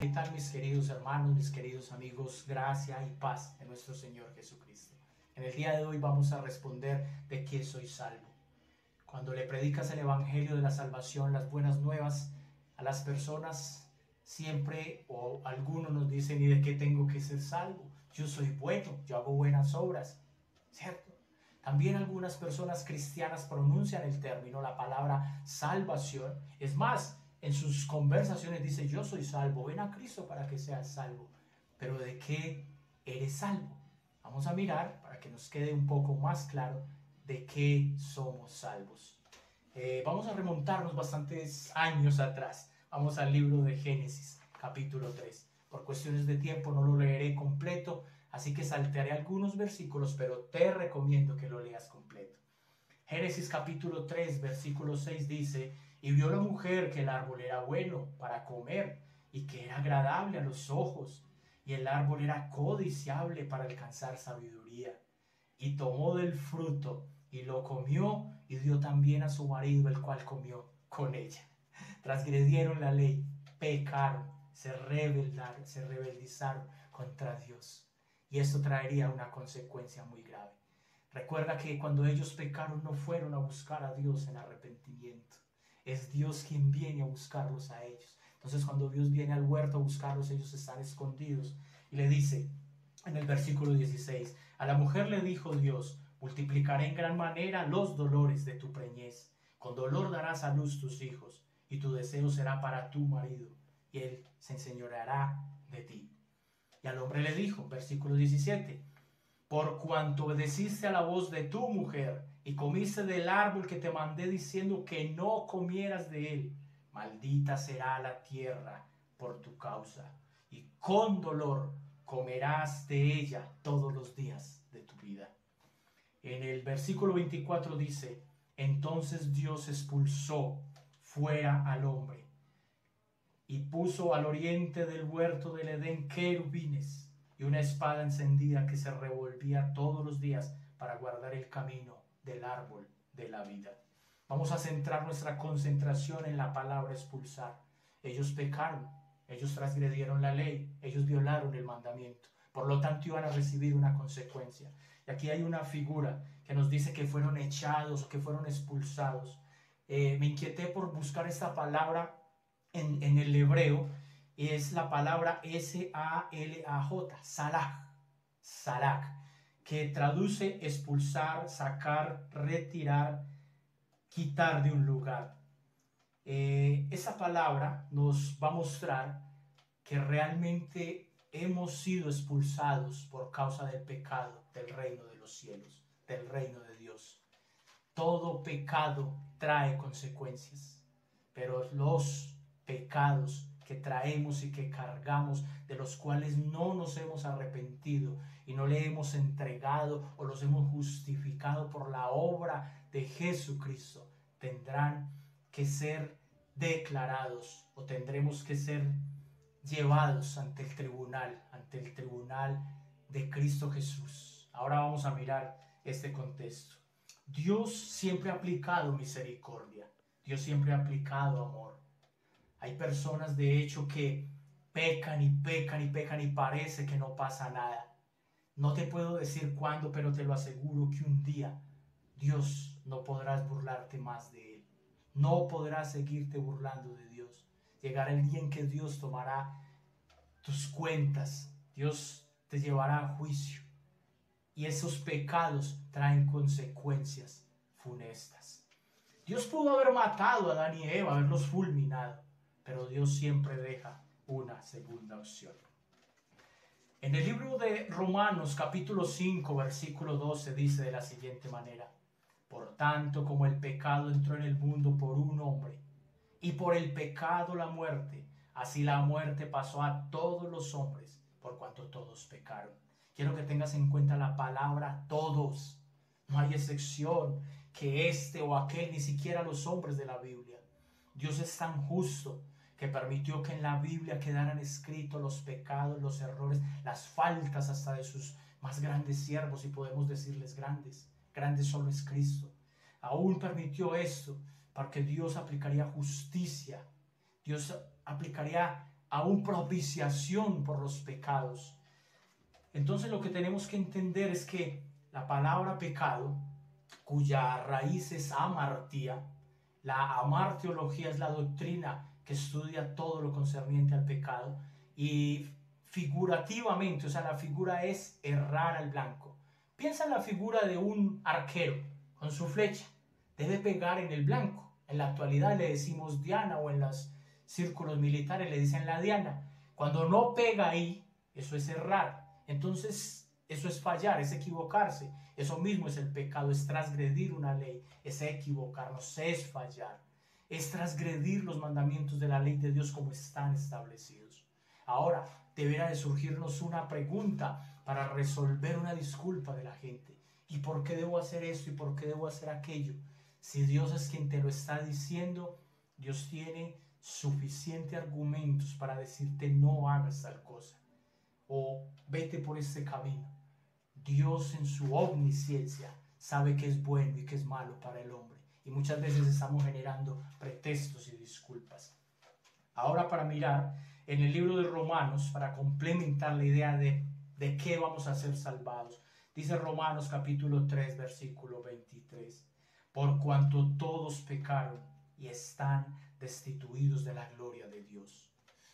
¿Qué tal, mis queridos hermanos, mis queridos amigos? Gracia y paz de nuestro Señor Jesucristo. En el día de hoy vamos a responder de qué soy salvo. Cuando le predicas el evangelio de la salvación, las buenas nuevas a las personas, siempre o algunos nos dicen: ¿y de qué tengo que ser salvo? Yo soy bueno, yo hago buenas obras, ¿cierto? También algunas personas cristianas pronuncian el término, la palabra salvación. Es más, en sus conversaciones dice: yo soy salvo, ven a Cristo para que seas salvo. Pero ¿de qué eres salvo? Vamos a mirar para que nos quede un poco más claro de qué somos salvos. Vamos a remontarnos bastantes años atrás. Vamos al libro de Génesis, capítulo 3. Por cuestiones de tiempo no lo leeré completo, así que saltearé algunos versículos, pero te recomiendo que lo leas completo. Génesis capítulo 3, versículo 6 dice: y vio la mujer que el árbol era bueno para comer y que era agradable a los ojos, y el árbol era codiciable para alcanzar sabiduría. Y tomó del fruto y lo comió, y dio también a su marido, el cual comió con ella. Transgredieron la ley, pecaron, se rebeldizaron contra Dios. Y esto traería una consecuencia muy grave. Recuerda que cuando ellos pecaron no fueron a buscar a Dios en arrepentimiento. Es Dios quien viene a buscarlos a ellos. Entonces, cuando Dios viene al huerto a buscarlos, ellos están escondidos. Y le dice en el versículo 16: a la mujer le dijo Dios: multiplicaré en gran manera los dolores de tu preñez. Con dolor darás a luz tus hijos, y tu deseo será para tu marido, y él se enseñoreará de ti. Y al hombre le dijo, versículo 17: por cuanto obedeciste a la voz de tu mujer y comiste del árbol que te mandé diciendo que no comieras de él, maldita será la tierra por tu causa, y con dolor comerás de ella todos los días de tu vida. En el versículo 24 dice: entonces Dios expulsó fuera al hombre y puso al oriente del huerto del Edén querubines y una espada encendida que se revolvía todos los días para guardar el camino del árbol de la vida. Vamos a centrar nuestra concentración en la palabra expulsar. Ellos pecaron, ellos transgredieron la ley, ellos violaron el mandamiento. Por lo tanto, iban a recibir una consecuencia. Y aquí hay una figura que nos dice que fueron echados o que fueron expulsados. Me inquieté por buscar esta palabra en el hebreo, y es la palabra S-A-L-A-J, salak, que traduce expulsar, sacar, retirar, quitar de un lugar. Esa palabra nos va a mostrar que realmente hemos sido expulsados por causa del pecado del reino de los cielos, del reino de Dios. Todo pecado trae consecuencias, pero los pecados que traemos y que cargamos, de los cuales no nos hemos arrepentido y no le hemos entregado o los hemos justificado por la obra de Jesucristo, tendrán que ser declarados o tendremos que ser llevados ante el tribunal de Cristo Jesús. Ahora vamos a mirar este contexto. Dios siempre ha aplicado misericordia, Dios siempre ha aplicado amor. Hay personas de hecho que pecan y pecan y pecan y parece que no pasa nada. No te puedo decir cuándo, pero te lo aseguro que un día Dios no podrás burlarte más de Él. No podrás seguirte burlando de Dios. Llegará el día en que Dios tomará tus cuentas, Dios te llevará a juicio. Y esos pecados traen consecuencias funestas. Dios pudo haber matado a Adán y Eva, haberlos fulminado, pero Dios siempre deja una segunda opción. En el libro de Romanos capítulo 5 versículo 12 dice de la siguiente manera: por tanto, como el pecado entró en el mundo por un hombre, y por el pecado la muerte, así la muerte pasó a todos los hombres, por cuanto todos pecaron. Quiero que tengas en cuenta la palabra todos. No hay excepción, que este o aquel, ni siquiera los hombres de la Biblia. Dios es tan justo que permitió que en la Biblia quedaran escritos los pecados, los errores, las faltas hasta de sus más grandes siervos, y podemos decirles grandes. Grande solo es Cristo. Aún permitió esto porque Dios aplicaría justicia. Dios aplicaría aún propiciación por los pecados. Entonces lo que tenemos que entender es que la palabra pecado, cuya raíz es amartía, la amartiología es la doctrina que estudia todo lo concerniente al pecado, y figurativamente, o sea, la figura es errar al blanco. Piensa en la figura de un arquero con su flecha, debe pegar en el blanco. En la actualidad le decimos diana, o en los círculos militares le dicen la diana. Cuando no pega ahí, eso es errar. Entonces, eso es fallar, es equivocarse. Eso mismo es el pecado, es transgredir una ley, es equivocarnos, es fallar. Es transgredir los mandamientos de la ley de Dios como están establecidos. Ahora, deberá de surgirnos una pregunta para resolver una disculpa de la gente. ¿Y por qué debo hacer esto? ¿Y por qué debo hacer aquello? Si Dios es quien te lo está diciendo, Dios tiene suficientes argumentos para decirte no hagas tal cosa o vete por este camino. Dios en su omnisciencia sabe qué es bueno y qué es malo para el hombre, y muchas veces estamos generando pretextos y disculpas. Ahora, para mirar en el libro de Romanos, para complementar la idea de qué vamos a ser salvados, dice Romanos capítulo 3 versículo 23: por cuanto todos pecaron y están destituidos de la gloria de Dios.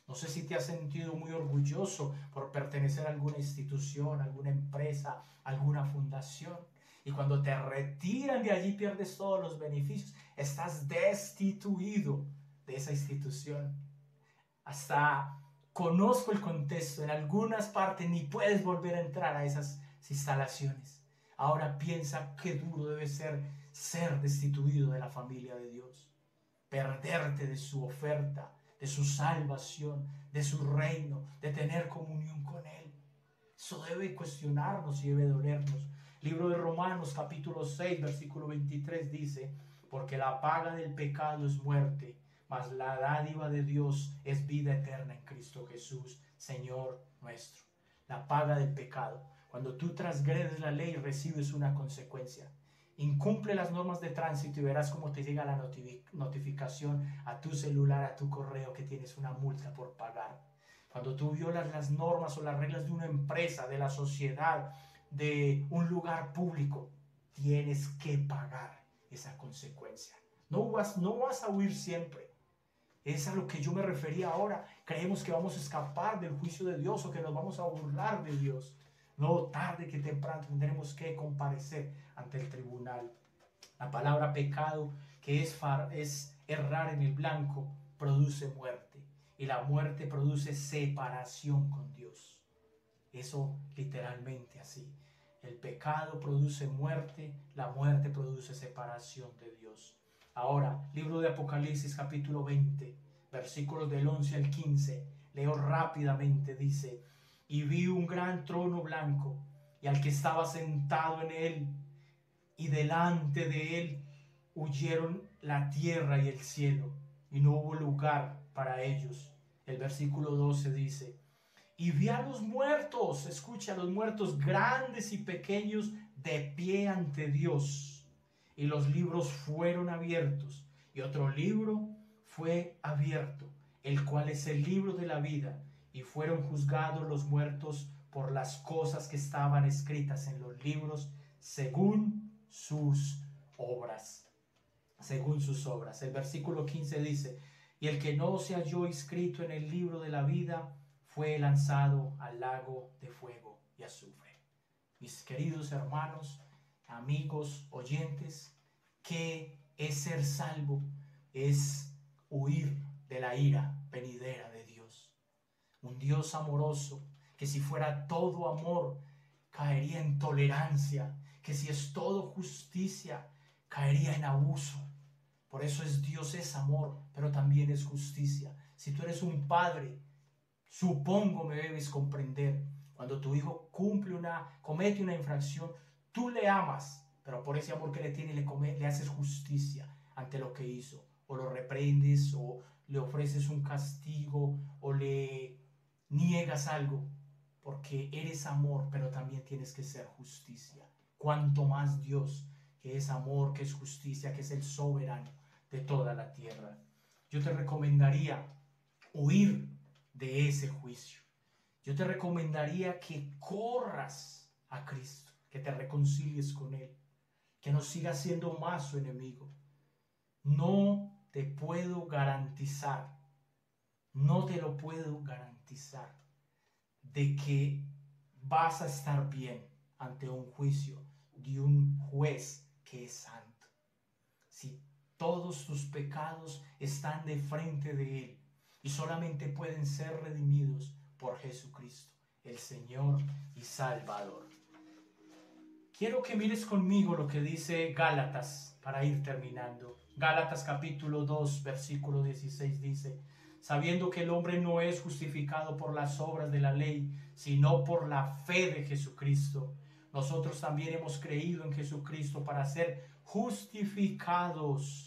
No sé si te has sentido muy orgulloso por pertenecer a alguna institución, alguna empresa, alguna fundación, y cuando te retiran de allí pierdes todos los beneficios. Estás destituido de esa institución. Hasta conozco el contexto, en algunas partes ni puedes volver a entrar a esas instalaciones. Ahora piensa qué duro debe ser destituido de la familia de Dios, perderte de su oferta, de su salvación, de su reino, de tener comunión con Él. Eso debe cuestionarnos y debe dolernos. Libro de Romanos capítulo 6 versículo 23 dice: porque la paga del pecado es muerte, mas la dádiva de Dios es vida eterna en Cristo Jesús, Señor nuestro. La paga del pecado. Cuando tú transgredes la ley, recibes una consecuencia. Incumple las normas de tránsito y verás cómo te llega la notificación a tu celular, a tu correo, que tienes una multa por pagar. Cuando tú violas las normas o las reglas de una empresa, de la sociedad, de un lugar público, tienes que pagar esa consecuencia. No vas a huir siempre. Es a lo que yo me refería ahora. Creemos que vamos a escapar del juicio de Dios o que nos vamos a burlar de Dios. No, tarde que temprano tendremos que comparecer ante el tribunal. La palabra pecado, que es errar en el blanco, produce muerte. Y la muerte produce separación con Dios. Eso literalmente así. El pecado produce muerte, la muerte produce separación de Dios. Ahora, libro de Apocalipsis capítulo 20, versículos del 11 al 15. Leo rápidamente, dice: y vi un gran trono blanco, y al que estaba sentado en él, y delante de él huyeron la tierra y el cielo, y no hubo lugar para ellos. El versículo 12 dice: y vi a los muertos, escucha, a los muertos grandes y pequeños, de pie ante Dios, y los libros fueron abiertos, y otro libro fue abierto, el cual es el libro de la vida, y fueron juzgados los muertos por las cosas que estaban escritas en los libros según sus obras. Según sus obras. El versículo 15 dice: y el que no se halló inscrito en el libro de la vida fue lanzado al lago de fuego y azufre. Mis queridos hermanos, amigos, oyentes, ¿qué es ser salvo? Es huir de la ira venidera de Dios. Un Dios amoroso, que si fuera todo amor, caería en tolerancia, que si es todo justicia, caería en abuso. Por eso Dios es amor, pero también es justicia. Si tú eres un padre, supongo me debes comprender, cuando tu hijo comete una infracción, tú le amas, pero por ese amor que le tiene le haces justicia ante lo que hizo, o lo reprendes, o le ofreces un castigo, o le niegas algo, porque eres amor, pero también tienes que ser justicia. Cuanto más Dios, que es amor, que es justicia, que es el soberano de toda la tierra. Yo te recomendaría huir de ese juicio. Yo te recomendaría que corras a Cristo, que te reconcilies con Él, que no sigas siendo más su enemigo. No te puedo garantizar, no te lo puedo garantizar de que vas a estar bien ante un juicio de un juez que es santo. Si todos tus pecados están de frente de Él y solamente pueden ser redimidos por Jesucristo, el Señor y Salvador. Quiero que mires conmigo lo que dice Gálatas para ir terminando. Gálatas capítulo 2, versículo 16 dice: sabiendo que el hombre no es justificado por las obras de la ley, sino por la fe de Jesucristo. Nosotros también hemos creído en Jesucristo para ser justificados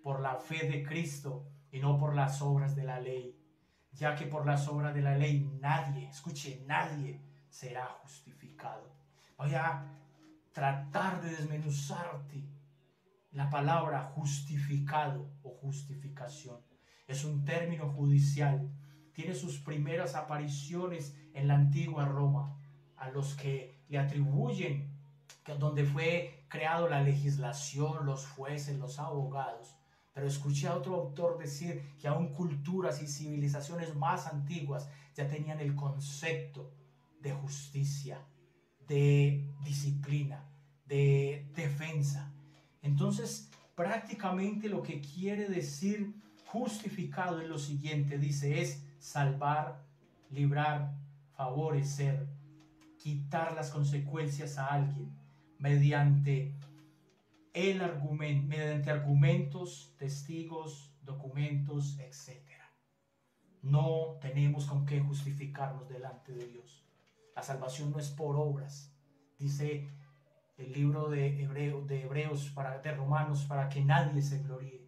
por la fe de Cristo y no por las obras de la ley, ya que por las obras de la ley nadie, escuche, nadie será justificado. Voy a tratar de desmenuzarte la palabra justificado o justificación. Es un término judicial. Tiene sus primeras apariciones en la antigua Roma, a los que le atribuyen donde fue creado la legislación, los jueces, los abogados. Pero escuché a otro autor decir que aún culturas y civilizaciones más antiguas ya tenían el concepto de justicia, de disciplina, de defensa. Entonces, prácticamente lo que quiere decir justificado es lo siguiente, dice, es salvar, librar, favorecer, quitar las consecuencias a alguien mediante mediante argumentos, testigos, documentos, etc. No tenemos con qué justificarnos delante de Dios. La salvación no es por obras. Dice el libro de Hebreos, de Romanos, para que nadie se gloríe.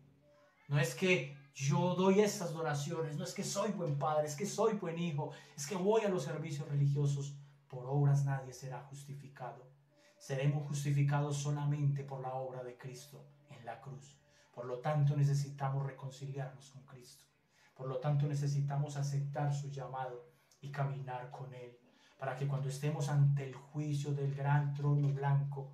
No es que yo doy estas donaciones, no es que soy buen padre, es que soy buen hijo, es que voy a los servicios religiosos. Por obras nadie será justificado. Seremos justificados solamente por la obra de Cristo en la cruz. Por lo tanto, necesitamos reconciliarnos con Cristo. Por lo tanto, necesitamos aceptar su llamado y caminar con Él, para que cuando estemos ante el juicio del gran trono blanco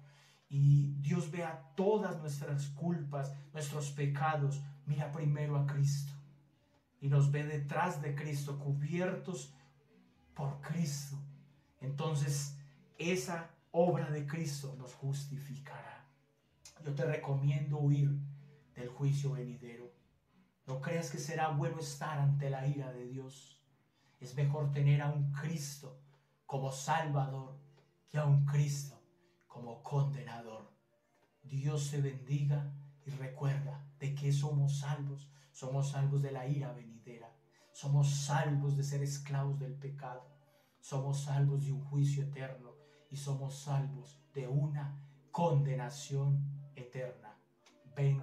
y Dios vea todas nuestras culpas, nuestros pecados, mira primero a Cristo y nos ve detrás de Cristo, cubiertos por Cristo. Entonces, esa obra de Cristo nos justificará. Yo te recomiendo huir del juicio venidero. No creas que será bueno estar ante la ira de Dios. Es mejor tener a un Cristo como Salvador que a un Cristo como condenador. Dios te bendiga y recuerda de que somos salvos. Somos salvos de la ira venidera. Somos salvos de ser esclavos del pecado. Somos salvos de un juicio eterno y somos salvos de una condenación eterna. Ven